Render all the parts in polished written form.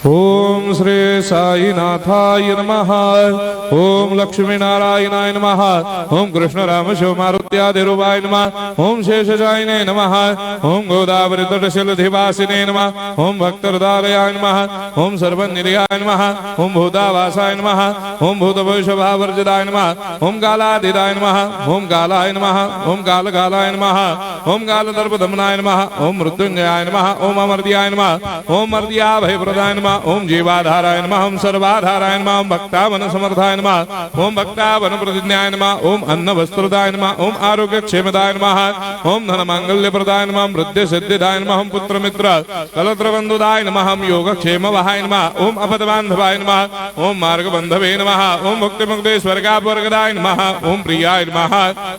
ओम श्री साईनाथाय नमः। ओम लक्ष्मी नारायणाय नमः। ओम कृष्ण राम शिव मारुत्यादिरूपाय नमः। ओम शेषशायिने नमः। ओम गोदावरी तटशिलधिवासिने नमः। ओम भक्तहृदयाय नमः। ओम सर्वनिलयाय नमः। ओम भूतावासाय नमः। ओम भूतभविष्यभावर्जिताय नमः। ओम कालातीताय नमः। ओम कालाय नमः। ओम कालकालाय नमः। ओम कालदर्पदमनाय नमः। ओम मृत्युंजयाय नमः। ओम अमर्त्याय नमः। ओम मर्त्याभयप्रदाय नमः। ओम जीवाधाराय नमः। ओम सर्वाधाराय नमः। ओम भक्तावन समर्थाय नमः। ओम भक्तावन प्रतिज्ञाय नमः। ओम अन्न वस्त्रदाय नमः। ओम आरोग्य क्षेमदाय नमः। ओम धन मांगल्य प्रदाय नमः। वृद्धि सिद्धिदाय नमः। ओम पुत्र मित्र कलत्र बंधुदाय नमः। ओम योग क्षेम वहाय नमः। ओम अपद बांधवाय नमः। ओम मार्ग बंधवे नमः। ओम मुक्ति मुक्ति स्वर्गापवर्गदाय नमः। ओम प्रियाय नमः।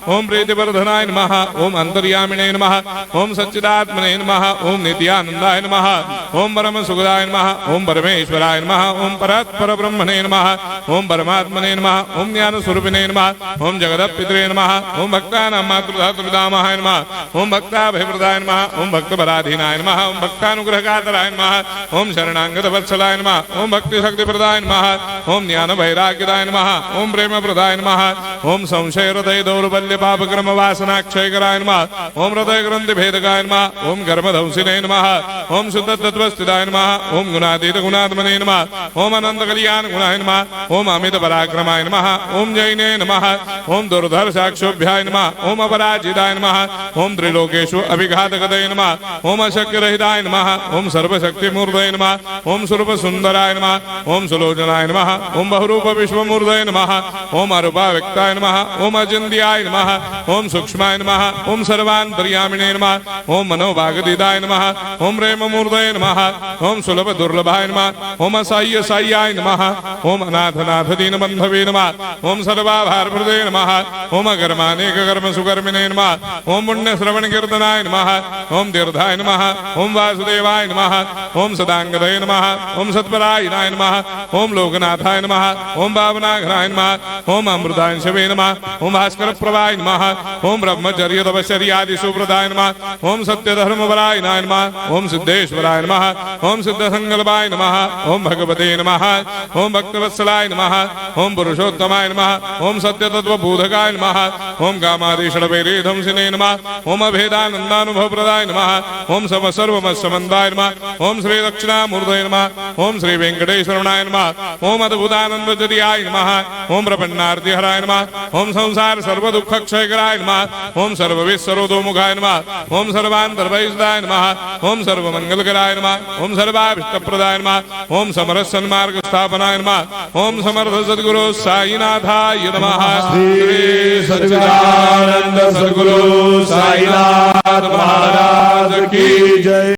ओम प्रीतिवर्धनाय नमः। ओम अंतर्यामिने नमः। ओम सच्चिदात्मने नमः। ओम नित्यानंदाय नमः। ओम परम सुखदाय नमः। ओम परमेश्वराय नमः। ओम परात्पर ब्रह्मणे नमः। ओम परमात्मने नमः। ओम ज्ञान स्वरूपिणे नमः। ओम जगदपितरे नमः। ओम भक्तानां मातृधातुर्पितामहाय नमः। ओम भक्ताभयप्रदाय नमः। ओम भक्तपराधीनाय नमः। ओम भक्तानुग्रहकातराय नमः। ओम शरणागत वत्सलाय नमः। ओम भक्ति शक्तिप्रदाय नमः। ओम ज्ञान वैराग्यदाय नमः। ओम प्रेम प्रदाय नमः। ओम संशय हृदय दौर्बल्य पाप क्रम वासना क्षयकराय नमः। ओम हृदय ग्रंथि भेदकाय नमः। ओम गर्भधंसिने नमः। ओम शुद्ध तत्वस्थिताय नमः। ओम गुणातीत गुणात्मने नमः। ओम अनंत कल्याण गुणाय नमः। ओम अमित पराक्रमाय नमः। ओम जैने नमः। ओम दुर्धर साक्षोभ्याय नमः। ओम अपराजिताय नमः। ओम त्रिलोकेषु अभिघातगतये नमः। ओम अशक्य रहिताय नमः। ओम सर्वशक्ति मूर्धये नमः। ओम स्वरूप सुंदराय नमः। ओम सुलोचनाय नमः। ओम बहुरूप विश्वमूर्धये नमः। ओम अरूपाव्यक्ताय नमः। ओम अचिन्त्याय नमः। ओम सूक्ष्माय नमः। ओम सर्वान्तर्यामिने नमः। ओम मनोभागतीताय नमः। ओम प्रेम मूर्धये नमः। ओम सुलभ दुर्लभाय नमः। ओम असाह्य साह्याय नमः। ओम अनाथनाथ दीनबंधवे नमः। ओम सर्वाभारप्रदे नमः। ओम अकर्मानेक कर्म सुकर्मिणे नमः। ओम पुण्य श्रवण कीर्तनाय नमः। ओम तीर्थाय नमः। ओम वासुदेवाय नमः। ओम सदांगदये नमः। ओम सत्परायणाय नमः। ओम लोकनाथाय नमः। ओम भावनाघनाय नमः। ओम अमृतांशवे नमः। ओम भास्कर प्रभाय नमः। ओम ब्रह्मचर्य तपश्चर्यादि सुप्रदाय नमः। ओम सत्य धर्मपरायणाय नमः। ओम सिद्धेश्वराय नमः। ओम सिद्ध संकल्पाय नमः। ओम भगवते नमः। ओम भक्तवत्सलाय नमः। ओम पुरुषोत्तमाय नमः। ओम सत्य तत्व बोधकाय नमः। ओम कामादिषडवैरे धंसिने नमः। ओम अभेदानंदानुभव प्रदाय नमः। ओम सर्वमस्समन्दाय नमः। ओम श्री दक्षिणामूर्तये नमः। ओम श्री वेंकटेश्वराय नमः। ओम अद्भुतानंदजरियाय नमः। ओम प्रपन्नार्तिहराय नमः। ओम संसार सर्व दुख क्षयकराय नमः। ओम सर्वविश्वरोधोमुखाय नमः। ओम सर्वान्तर्भयदाय नमः। ओम सर्वमंगलकराय नमः। ओम सर्वाभिष्टप्रदाय नमः। ओम समरस सन्मार्ग स्थापनाय नमः। ओम समर्थ सद्गुरु साईनाथाय नमः। श्री सच्चिदानंद सद्गुरु साईनाथ महाराज की जय।